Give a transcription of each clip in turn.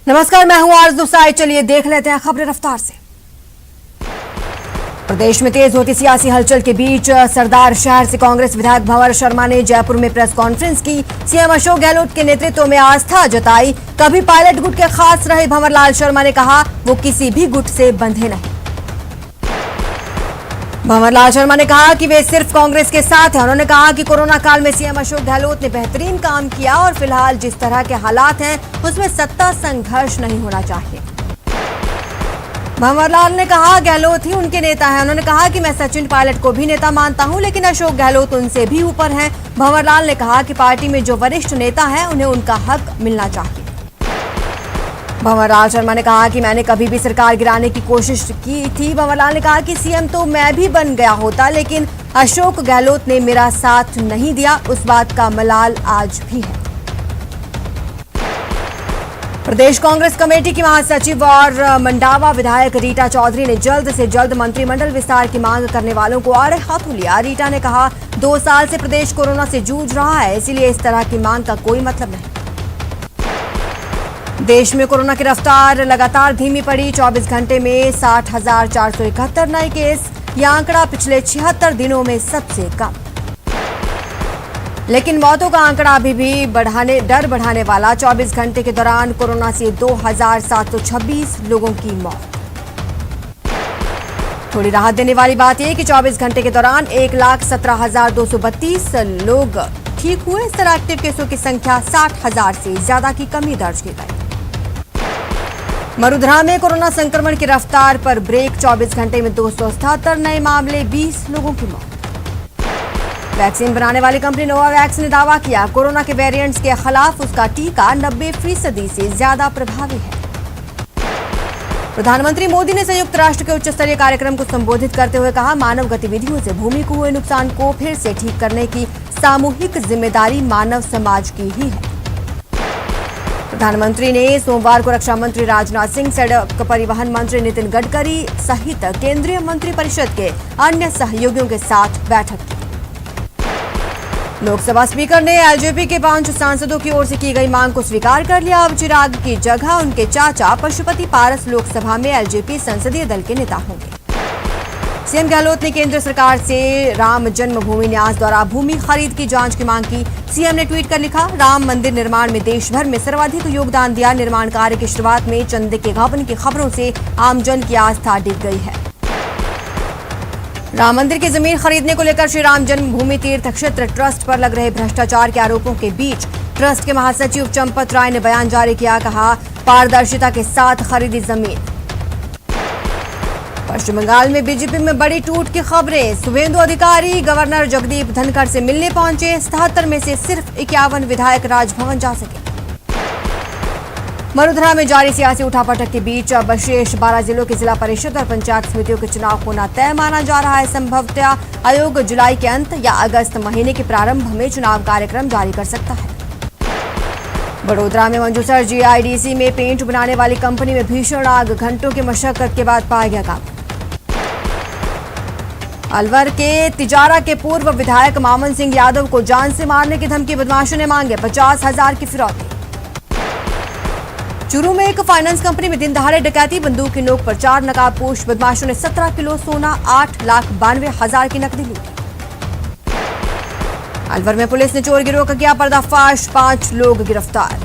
नमस्कार, मैं हूं आरज़ू साई। चलिए देख लेते हैं खबरें रफ्तार से। प्रदेश में तेज होती सियासी हलचल के बीच सरदार शहर से कांग्रेस विधायक भंवर शर्मा ने जयपुर में प्रेस कॉन्फ्रेंस की। सीएम अशोक गहलोत के नेतृत्व में आस्था जताई। कभी पायलट गुट के खास रहे भंवर लाल शर्मा ने कहा वो किसी भी गुट से बंधे नहीं। भंवर लाल शर्मा ने कहा कि वे सिर्फ कांग्रेस के साथ हैं। उन्होंने कहा कि कोरोना काल में सीएम अशोक गहलोत ने बेहतरीन काम किया और फिलहाल जिस तरह के हालात हैं उसमें सत्ता संघर्ष नहीं होना चाहिए। भंवर लाल ने कहा गहलोत ही उनके नेता हैं। उन्होंने कहा कि मैं सचिन पायलट को भी नेता मानता हूं, लेकिन अशोक गहलोत उनसे भी ऊपर हैं। भंवर लाल ने कहा कि पार्टी में जो वरिष्ठ नेता हैं उन्हें उनका हक मिलना चाहिए। भंवर लाल शर्मा ने कहा कि मैंने कभी भी सरकार गिराने की कोशिश की थी। भंवर लाल ने कहा कि सीएम तो मैं भी बन गया होता, लेकिन अशोक गहलोत ने मेरा साथ नहीं दिया। उस बात का मलाल आज भी है। प्रदेश कांग्रेस कमेटी की महासचिव और मंडावा विधायक रीटा चौधरी ने जल्द से जल्द मंत्रिमंडल विस्तार की मांग करने वालों को आड़े हाथों लिया। रीटा ने कहा 2 साल से प्रदेश कोरोना से जूझ रहा है, इसीलिए इस तरह की मांग का कोई मतलब नहीं। देश में कोरोना की रफ्तार लगातार धीमी पड़ी। 24 घंटे में 60,471 नए केस। यह आंकड़ा पिछले 76 दिनों में सबसे कम। लेकिन मौतों का आंकड़ा अभी भी डर बढ़ाने वाला। 24 घंटे के दौरान कोरोना से 2,726 लोगों की मौत। थोड़ी राहत देने वाली बात यह कि 24 घंटे के दौरान 1,17,232 लोग ठीक हुए। इस तरह एक्टिव केसों की संख्या 60,000 से ज्यादा की कमी दर्ज की गई। मरुधरा में कोरोना संक्रमण की रफ्तार पर ब्रेक। 24 घंटे में 277 नए मामले, 20 लोगों की मौत। वैक्सीन बनाने वाली कंपनी नोवावैक्स ने दावा किया कोरोना के वेरिएंट्स के खिलाफ उसका टीका 90% से ज्यादा प्रभावी है। प्रधानमंत्री मोदी ने संयुक्त राष्ट्र के उच्च स्तरीय कार्यक्रम को संबोधित करते हुए कहा मानव गतिविधियों से भूमि को हुए नुकसान को फिर से ठीक करने की सामूहिक जिम्मेदारी मानव समाज की ही है। प्रधानमंत्री ने सोमवार को रक्षा मंत्री राजनाथ सिंह, सड़क परिवहन मंत्री नितिन गडकरी सहित केंद्रीय मंत्रिपरिषद के अन्य सहयोगियों के साथ बैठक की। लोकसभा स्पीकर ने एलजेपी के 5 सांसदों की ओर से की गई मांग को स्वीकार कर लिया। अब चिराग की जगह उनके चाचा पशुपति पारस लोकसभा में एलजेपी संसदीय दल के नेता होंगे। सीएम गहलोत ने केंद्र सरकार से राम जन्मभूमि न्यास द्वारा भूमि खरीद की जांच की मांग की। सीएम ने ट्वीट कर लिखा राम मंदिर निर्माण में देश भर में सर्वाधिक योगदान दिया। निर्माण कार्य की शुरुआत में चंदे के गबन की खबरों से आमजन की आस्था डिग गई है। राम मंदिर की जमीन खरीदने को लेकर श्री राम जन्मभूमि तीर्थ क्षेत्र ट्रस्ट पर लग रहे भ्रष्टाचार के आरोपों के बीच ट्रस्ट के महासचिव चंपत राय ने बयान जारी किया। कहा पारदर्शिता के साथ खरीदी जमीन। पश्चिम बंगाल में बीजेपी में बड़ी टूट की खबरें। शुभेंदु अधिकारी गवर्नर जगदीप धनखड़ से मिलने पहुंचे। 77 में से सिर्फ 51 विधायक राजभवन जा सके। मरुधरा में जारी सियासी उठापटक के बीच अब शेष 12 जिलों के जिला परिषद और पंचायत समितियों के चुनाव होना तय माना जा रहा है। संभवतः आयोग जुलाई के अंत या अगस्त महीने के प्रारंभ में चुनाव कार्यक्रम जारी कर सकता है। बड़ोदरा में मंजूसर जीआईडीसी में पेंट बनाने वाली कंपनी में भीषण आग। घंटों की मशक्कत के बाद पाया गया काबू। अलवर के तिजारा के पूर्व विधायक मामन सिंह यादव को जान से मारने की धमकी बदमाशों ने मांगे। 50,000 की फिरौती। चूरू में एक फाइनेंस कंपनी में दिन दहाड़े डकैती। बंदूक की नोक पर 4 नकाबपोश बदमाशों ने 17 किलो सोना, 8,92,000 की नकदी लूटी। अलवर में पुलिस ने चोर गिरोह का किया पर्दाफाश। 5 लोग गिरफ्तार।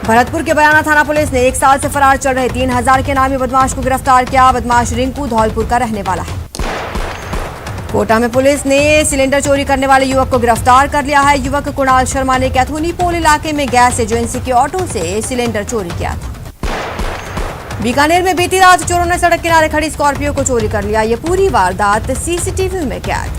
भरतपुर के बयाना थाना पुलिस ने 1 साल से फरार चल रहे 3,000 के नामी बदमाश को गिरफ्तार किया। बदमाश रिंकू धौलपुर का रहने वाला है। कोटा में पुलिस ने सिलेंडर चोरी करने वाले युवक को गिरफ्तार कर लिया है। युवक कुणाल शर्मा ने कैथोनी पोल इलाके में गैस एजेंसी के ऑटो से सिलेंडर चोरी किया था। बीकानेर में बीती रात चोरों ने सड़क किनारे खड़ी स्कॉर्पियो को चोरी कर लिया। यह पूरी वारदात सीसीटीवी में कैद।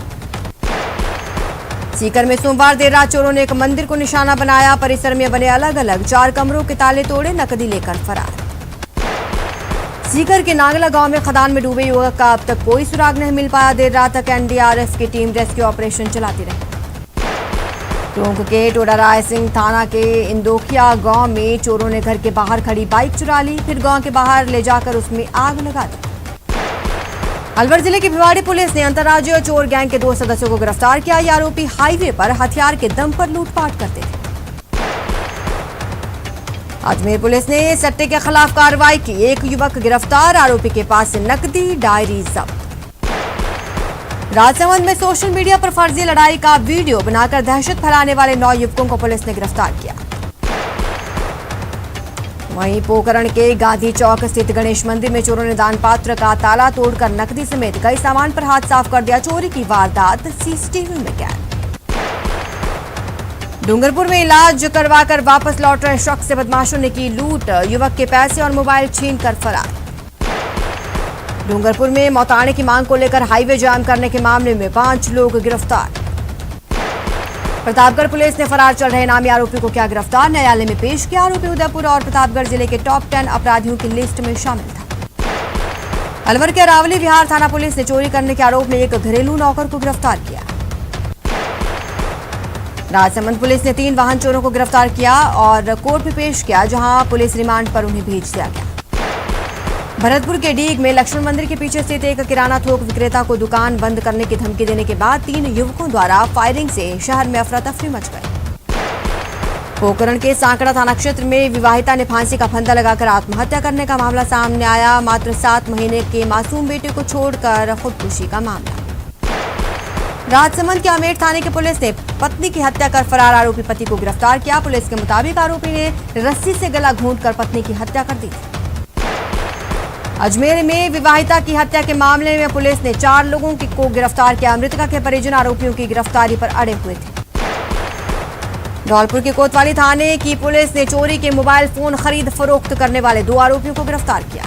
सीकर में सोमवार देर रात चोरों ने एक मंदिर को निशाना बनाया। परिसर में बने अलग अलग 4 कमरों के ताले तोड़े, नकदी लेकर फरार। सीकर के नागला गांव में खदान में डूबे युवक का अब तक कोई सुराग नहीं मिल पाया। देर रात तक एनडीआरएफ की टीम रेस्क्यू ऑपरेशन चलाती रही। टोंक के टोडा राय सिंह थाना के इंदोखिया गांव में चोरों ने घर के बाहर खड़ी बाइक चुरा ली, फिर गांव के बाहर ले जाकर उसमें आग लगा दी। अलवर जिले की भिवाड़ी पुलिस ने अंतर्राज्यीय चोर गैंग के 2 सदस्यों को गिरफ्तार किया। ये आरोपी हाईवे पर हथियार के दम पर लूटपाट करते थे। अजमेर पुलिस ने सट्टे के खिलाफ कार्रवाई की, एक युवक गिरफ्तार, आरोपी के पास से नकदी डायरी जब्त। राजसमंद में सोशल मीडिया पर फर्जी लड़ाई का वीडियो बनाकर दहशत फैलाने वाले 9 युवकों को पुलिस ने गिरफ्तार किया। वहीं पोखरण के गांधी चौक स्थित गणेश मंदिर में चोरों ने दान पात्र का ताला तोड़कर नकदी समेत कई सामान पर हाथ साफ कर दिया। चोरी की वारदात सीसीटीवी में कैद। डूंगरपुर में इलाज करवाकर वापस लौट रहे शख्स से बदमाशों ने की लूट, युवक के पैसे और मोबाइल छीनकर फरार। डूंगरपुर में मौताने की मांग को लेकर हाईवे जाम करने के मामले में 5 लोग गिरफ्तार। प्रतापगढ़ पुलिस ने फरार चल रहे नामी आरोपी को किया गिरफ्तार, न्यायालय में पेश किया। आरोपी उदयपुर और प्रतापगढ़ जिले के टॉप 10 अपराधियों की लिस्ट में शामिल था। अलवर के अरावली विहार थाना पुलिस ने चोरी करने के आरोप में एक घरेलू नौकर को गिरफ्तार किया। राजसमंद पुलिस ने 3 वाहन चोरों को गिरफ्तार किया और कोर्ट में पेश किया, जहां पुलिस रिमांड पर उन्हें भेज दिया गया। भरतपुर के डीग में लक्ष्मण मंदिर के पीछे स्थित एक किराना थोक विक्रेता को दुकान बंद करने की धमकी देने के बाद 3 युवकों द्वारा फायरिंग से शहर में अफरा तफरी मच गई। पोखरण के सांकड़ा थाना क्षेत्र में विवाहिता ने फांसी का फंदा लगाकर आत्महत्या करने का मामला सामने आया। मात्र 7 महीने के मासूम बेटे को छोड़कर खुदकुशी का मामला। राजसमंद के आमेर थाने की पुलिस ने पत्नी की हत्या कर फरार आरोपी पति को गिरफ्तार किया। पुलिस के मुताबिक आरोपी ने रस्सी से गला घोंटकर पत्नी की हत्या कर दी थी। अजमेर में विवाहिता की हत्या के मामले में पुलिस ने 4 लोगों को गिरफ्तार किया। मृतका के परिजन आरोपियों की गिरफ्तारी पर अड़े हुए थे। धौलपुर के कोतवाली थाने की पुलिस ने चोरी के मोबाइल फोन खरीद फरोख्त करने वाले 2 आरोपियों को गिरफ्तार किया।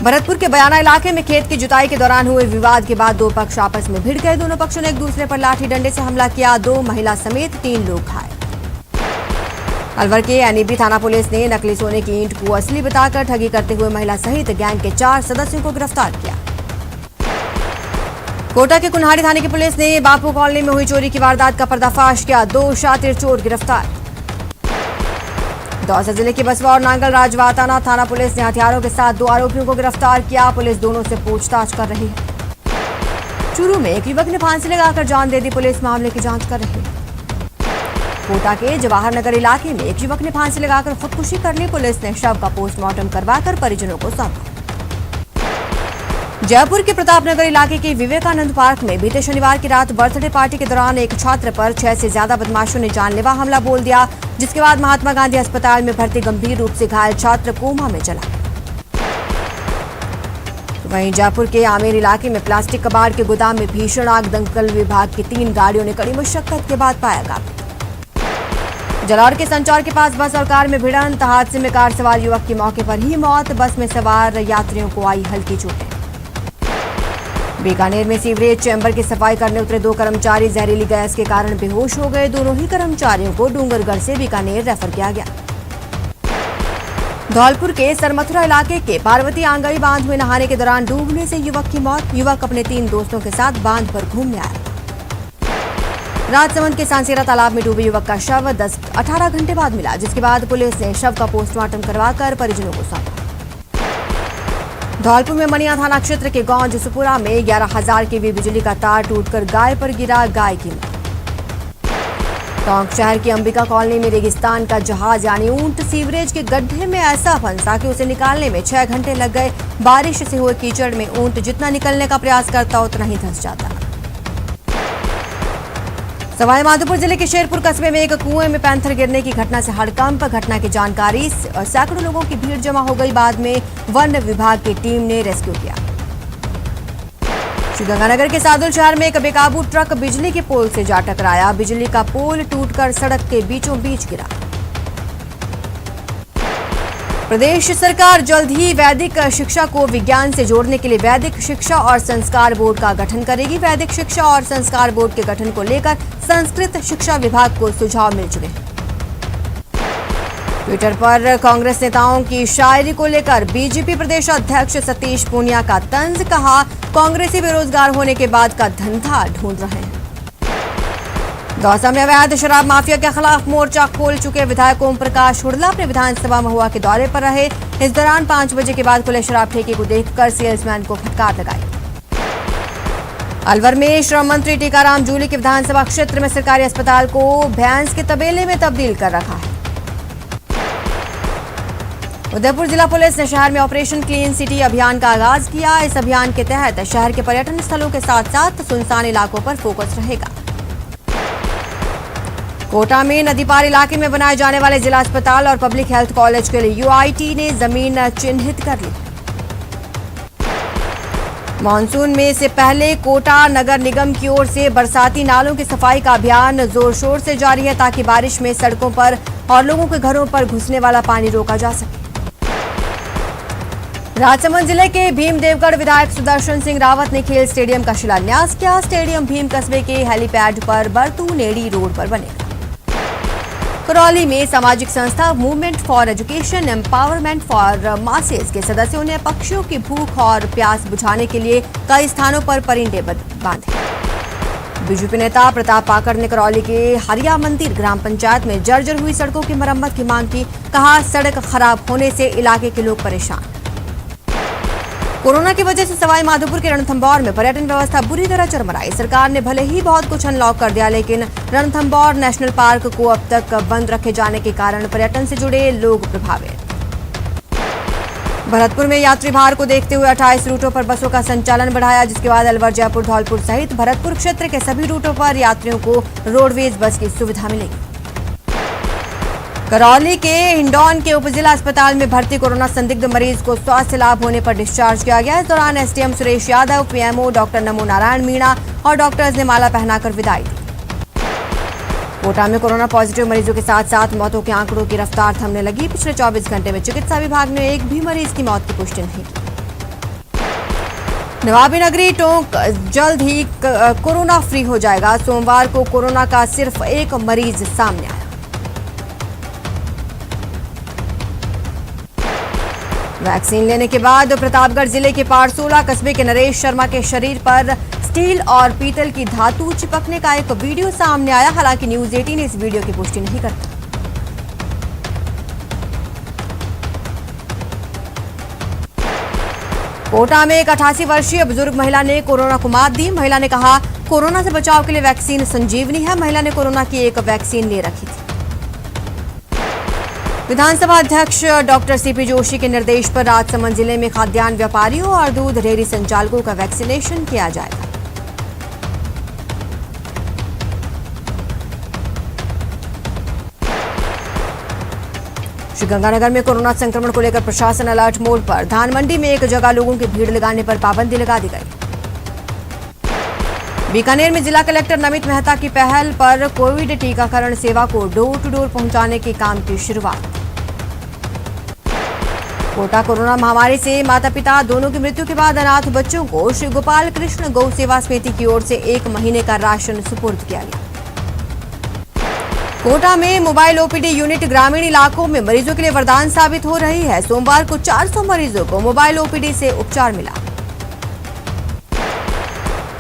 भरतपुर के बयाना इलाके में खेत की जुताई के दौरान हुए विवाद के बाद 2 पक्ष आपस में भिड़ गए। दोनों पक्षों ने एक दूसरे पर लाठी डंडे से हमला किया। 2 महिला समेत 3 लोग घायल। अलवर के एनईबी थाना पुलिस ने नकली सोने की ईंट को असली बताकर ठगी करते हुए महिला सहित गैंग के 4 सदस्यों को गिरफ्तार किया। कोटा के कुन्हाड़ी थाने की पुलिस ने बापू कॉलोनी में हुई चोरी की वारदात का पर्दाफाश किया। 2 शातिर चोर गिरफ्तार। दौसा जिले के बसवा और नांगल राजवाताना थाना पुलिस ने हथियारों के साथ 2 आरोपियों को गिरफ्तार किया। पुलिस दोनों से पूछताछ कर रही है। चूरू में एक युवक ने फांसी लगाकर जान दे दी। पुलिस मामले की जांच कर रही है। कोटा के जवाहर नगर इलाके में एक युवक ने फांसी लगाकर खुदकुशी कर ली। पुलिस ने शव का पोस्टमार्टम करवाकर परिजनों को सौंपा। जयपुर के प्रतापनगर इलाके के विवेकानंद पार्क में बीते शनिवार की रात बर्थडे पार्टी के दौरान एक छात्र पर 6 से ज्यादा बदमाशों ने जानलेवा हमला बोल दिया, जिसके बाद महात्मा गांधी अस्पताल में भर्ती गंभीर रूप से घायल छात्र कोमा में चला। वहीं जयपुर के आमेर इलाके में प्लास्टिक कबाड़ के गोदाम में भीषण आग दंगल विभाग की 3 गाड़ियों ने कड़ी मशक्कत के बाद पाया काबू। जलौर के संचौर के पास बस और कार में भिड़ंत, हादसे में कार सवार युवक की मौके पर ही मौत। बस में सवार यात्रियों को आई हल्की चोटें। बीकानेर में सीवरेज चैम्बर की सफाई करने उतरे 2 कर्मचारी जहरीली गैस के कारण बेहोश हो गए। दोनों ही कर्मचारियों को डूंगरगढ़ से बीकानेर रेफर किया गया। धौलपुर के सरमथुरा इलाके के पार्वती आंगई बांध में नहाने के दौरान डूबने से युवक की मौत। युवक अपने 3 दोस्तों के साथ बांध पर घूमने आया। राजसमंद के सांसेरा तालाब में डूबे युवक का शव 18 घंटे बाद मिला, जिसके बाद पुलिस ने शव का पोस्टमार्टम करवाकर परिजनों को सौंपा। धौलपुर में मनिया थाना क्षेत्र के गांव जसुपुरा में 11,000 केवी बिजली का तार टूटकर गाय पर गिरा, गाय की मौत। टोंक शहर की अंबिका कॉलोनी में रेगिस्तान का जहाज यानी ऊंट सीवरेज के गड्ढे में ऐसा फंसा कि उसे निकालने में 6 घंटे लग गए। बारिश से हुए कीचड़ में ऊंट जितना निकलने का प्रयास करता उतना ही धंस जाता। सवाई माधोपुर जिले के शेरपुर कस्बे में एक कुएं में पैंथर गिरने की घटना से हड़कंप। घटना की जानकारी सैकड़ों लोगों की भीड़ जमा हो गई। बाद में वन विभाग की टीम ने रेस्क्यू किया। श्रीगंगानगर के सादुल शहर में एक बेकाबू ट्रक बिजली के पोल से जा टकराया। बिजली का पोल टूटकर सड़क के बीचों बीच गिरा। प्रदेश सरकार जल्द ही वैदिक शिक्षा को विज्ञान से जोड़ने के लिए वैदिक शिक्षा और संस्कार बोर्ड का गठन करेगी। वैदिक शिक्षा और संस्कार बोर्ड के गठन को लेकर संस्कृत शिक्षा विभाग को सुझाव मिल चुके हैं। ट्विटर पर कांग्रेस नेताओं की शायरी को लेकर बीजेपी प्रदेश अध्यक्ष सतीश पूनिया का तंज, कहा कांग्रेसी बेरोजगार होने के बाद का धंधा ढूंढ रहे हैं। दौसा में अवैध शराब माफिया के खिलाफ मोर्चा खोल चुके विधायक ओम प्रकाश हुड्डा अपने विधानसभा महुआ के दौरे पर रहे। इस दौरान 5 बजे के बाद खुले शराब ठेके को देखकर सेल्समैन को फटकार लगाई। अलवर में श्रम मंत्री टीकाराम जूली के विधानसभा क्षेत्र में सरकारी अस्पताल को भैंस के तबेले में तब्दील कर रखा है। उदयपुर जिला पुलिस ने शहर में ऑपरेशन क्लीन सिटी अभियान का आगाज किया। इस अभियान के तहत शहर के पर्यटन स्थलों के साथ साथ सुनसान इलाकों पर फोकस रहेगा। कोटा में नदी पार इलाके में बनाए जाने वाले जिला अस्पताल और पब्लिक हेल्थ कॉलेज के लिए यूआईटी ने जमीन चिन्हित कर ली। मानसून में से पहले कोटा नगर निगम की ओर से बरसाती नालों की सफाई का अभियान जोर शोर से जारी है, ताकि बारिश में सड़कों पर और लोगों के घरों पर घुसने वाला पानी रोका जा सके। राजसमंद जिले के भीमदेवगढ़ विधायक सुदर्शन सिंह रावत ने खेल स्टेडियम का शिलान्यास किया। स्टेडियम भीम कस्बे के हेलीपैड पर बरतू-नेड़ी रोड पर बनेगा। करौली में सामाजिक संस्था movement for education empowerment for masses के सदस्यों ने पक्षियों की भूख और प्यास बुझाने के लिए कई स्थानों पर परिंदे बांधे। बीजेपी नेता प्रताप पाकड़ ने करौली के हरिया मंदिर ग्राम पंचायत में जर्जर हुई सड़कों की मरम्मत की मांग की। कहा, सड़क खराब होने से इलाके के लोग परेशान। कोरोना की वजह से सवाई माधोपुर के रणथंभौर में पर्यटन व्यवस्था बुरी तरह चरमराई। सरकार ने भले ही बहुत कुछ अनलॉक कर दिया, लेकिन रणथंभौर नेशनल पार्क को अब तक बंद रखे जाने के कारण पर्यटन से जुड़े लोग प्रभावित। भरतपुर में यात्री भार को देखते हुए 28 रूटों पर बसों का संचालन बढ़ाया, जिसके बाद अलवर, जयपुर, धौलपुर सहित भरतपुर क्षेत्र के सभी रूटों पर यात्रियों को रोडवेज बस की सुविधा मिलेगी। करौली के हिंडौन के उपजिला अस्पताल में भर्ती कोरोना संदिग्ध मरीज को स्वास्थ्य लाभ होने पर डिस्चार्ज किया गया। इस दौरान SDM Suresh Yadav, PMO doctor नमो नारायण मीणा और डॉक्टर्स ने माला पहनाकर विदाई दी। कोटा में कोरोना पॉजिटिव मरीजों के साथ साथ मौतों के आंकड़ों की रफ्तार थमने लगी। पिछले 24 घंटे में चिकित्सा विभाग ने एक भी मरीज की मौत की पुष्टि नहीं की। नवाबी नगरी टोंक जल्द ही कोरोना फ्री हो जाएगा। सोमवार को कोरोना का सिर्फ एक मरीज सामने आया। वैक्सीन लेने के बाद प्रतापगढ़ जिले के पारसोला कस्बे के नरेश शर्मा के शरीर पर स्टील और पीतल की धातु चिपकने का एक वीडियो सामने आया। हालांकि न्यूज 18 इस वीडियो की पुष्टि नहीं करता। कोटा में एक 88 वर्षीय बुजुर्ग महिला ने कोरोना को मात दी। महिला ने कहा, कोरोना से बचाव के लिए वैक्सीन संजीवनी है। महिला ने कोरोना की एक वैक्सीन ले रखी थी। विधानसभा अध्यक्ष डॉक्टर सीपी जोशी के निर्देश पर राजसमंद जिले में खाद्यान्न व्यापारियों और दूध डेयरी संचालकों का वैक्सीनेशन किया जाएगा। श्रीगंगानगर में कोरोना संक्रमण को लेकर प्रशासन अलर्ट मोड पर। धान मंडी में एक जगह लोगों की भीड़ लगाने पर पाबंदी लगा दी गई। बीकानेर में जिला कलेक्टर नमित मेहता की पहल पर कोविड टीकाकरण सेवा को डोर टू डोर पहुंचाने के काम की शुरुआत। कोटा कोरोना महामारी से माता पिता दोनों की मृत्यु के बाद अनाथ बच्चों को श्री गोपाल कृष्ण गौ सेवा समिति की ओर से 1 महीने का राशन सुपुर्द किया गया। कोटा में मोबाइल ओपीडी यूनिट ग्रामीण इलाकों में मरीजों के लिए वरदान साबित हो रही है। सोमवार को 400 मरीजों को मोबाइल ओपीडी से उपचार मिला।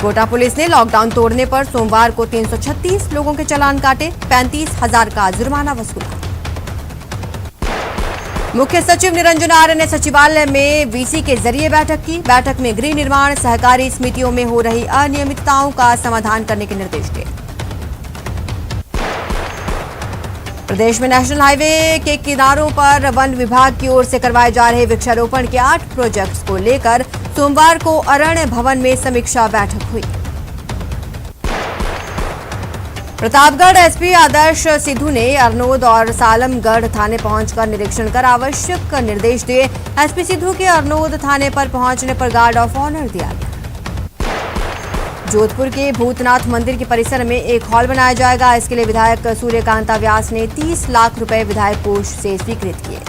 कोटा पुलिस ने लॉकडाउन तोड़ने पर सोमवार को 336 लोगों के चालान काटे। 35,000 का जुर्माना वसूला। मुख्य सचिव निरंजन आर्य ने सचिवालय में वीसी के जरिए बैठक की। बैठक में गृह निर्माण सहकारी समितियों में हो रही अनियमितताओं का समाधान करने के निर्देश दिए। प्रदेश में नेशनल हाईवे के किनारों पर वन विभाग की ओर से करवाए जा रहे वृक्षारोपण के 8 प्रोजेक्ट्स को लेकर सोमवार को अरण्य भवन में समीक्षा बैठक हुई। प्रतापगढ़ एसपी आदर्श सिद्धू ने अरनोद और सालमगढ़ थाने पहुंचकर निरीक्षण कर आवश्यक निर्देश दिए। एसपी सिद्धू के अरनोद थाने पर पहुंचने पर गार्ड ऑफ ऑनर दिया गया। जोधपुर के भूतनाथ मंदिर के परिसर में एक हॉल बनाया जाएगा। इसके लिए विधायक सूर्यकांता व्यास ने 30 लाख रुपए विधायक कोष से स्वीकृत किए।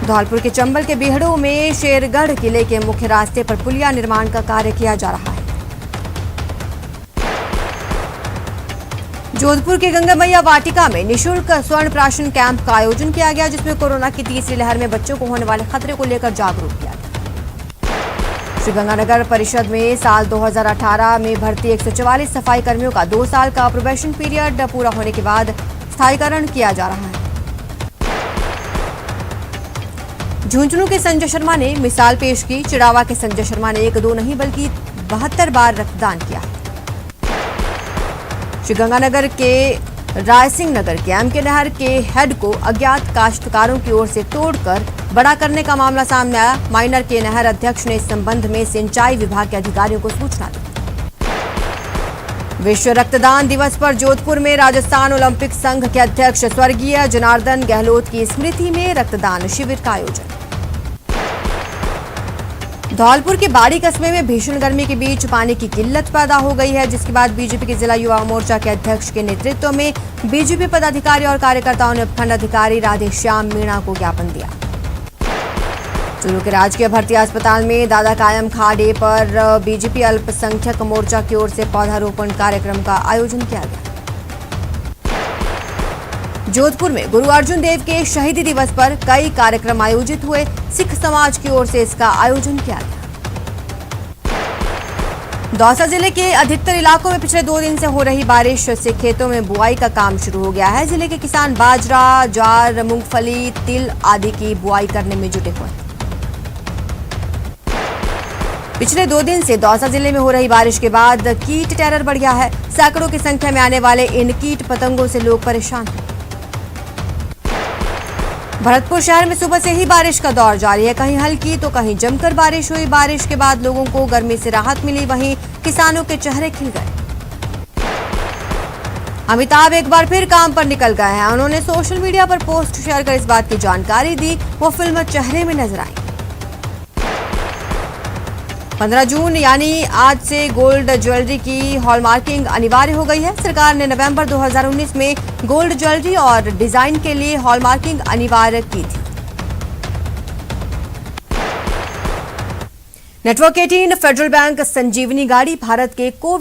धौलपुर के चंबल के बीहड़ों में शेरगढ़ किले के मुख्य रास्ते पर पुलिया निर्माण का कार्य किया जा रहा है। जोधपुर के गंगा मैया वाटिका में निःशुल्क स्वर्ण प्राशन कैंप का आयोजन किया गया, जिसमें कोरोना की तीसरी लहर में बच्चों को होने वाले खतरे को लेकर जागरूक किया गया। श्रीगंगानगर परिषद में साल 2018 में भर्ती 144 सफाई कर्मियों का 2 साल का प्रोबेशन पीरियड पूरा होने के बाद स्थायीकरण किया जा रहा है। झुंझुनू के संजय शर्मा ने मिसाल पेश की। चिड़ावा के संजय शर्मा ने 1-2 नहीं बल्कि 72 बार रक्तदान किया। श्रीगंगानगर के रायसिंह नगर के एमके नहर के हेड को अज्ञात काश्तकारों की ओर से तोड़कर बड़ा करने का मामला सामने आया। माइनर के नहर अध्यक्ष ने इस संबंध में सिंचाई विभाग के अधिकारियों को सूचना दी। विश्व रक्तदान दिवस पर जोधपुर में राजस्थान ओलंपिक संघ के अध्यक्ष स्वर्गीय जनार्दन गहलोत की स्मृति में रक्तदान शिविर का आयोजन। धौलपुर के बाड़ी कस्बे में भीषण गर्मी के बीच पानी की किल्लत पैदा हो गई है, जिसके बाद बीजेपी के जिला युवा मोर्चा के अध्यक्ष के नेतृत्व में बीजेपी पदाधिकारी और कार्यकर्ताओं ने उपखंड अधिकारी राधेश्याम मीणा को ज्ञापन दिया। चूरू के राजकीय भर्ती अस्पताल में दादा कायम खाड़े पर बीजेपी अल्पसंख्यक मोर्चा की ओर से पौधारोपण कार्यक्रम का आयोजन किया गया। जोधपुर में गुरु अर्जुन देव के शहीदी दिवस पर कई कार्यक्रम आयोजित हुए। सिख समाज की ओर से इसका आयोजन किया गया। दौसा जिले के अधिकतर इलाकों में पिछले 2 दिन से हो रही बारिश से खेतों में बुआई का काम शुरू हो गया है। जिले के किसान बाजरा, ज्वार, मूंगफली, तिल आदि की बुआई करने में जुटे हुए हैं। पिछले 2 दिन से दौसा जिले में हो रही बारिश के बाद कीट टेरर बढ़ गया है। सैकड़ों की संख्या में आने वाले इन कीट पतंगों से लोग परेशान हैं। भरतपुर शहर में सुबह से ही बारिश का दौर जारी है। कहीं हल्की तो कहीं जमकर बारिश हुई। बारिश के बाद लोगों को गर्मी से राहत मिली, वहीं किसानों के चेहरे खिल गए। अमिताभ एक बार फिर काम पर निकल गए हैं। उन्होंने सोशल मीडिया पर पोस्ट शेयर कर इस बात की जानकारी दी। वो फिल्म चेहरे में नजर आई। 15 जून यानी आज से गोल्ड ज्वेलरी की हॉलमार्किंग अनिवार्य हो गई है। सरकार ने नवंबर 2019 में गोल्ड ज्वेलरी और डिजाइन के लिए हॉलमार्किंग अनिवार्य की थी। नेटवर्क 18 फेडरल बैंक संजीवनी गाड़ी भारत के कोविड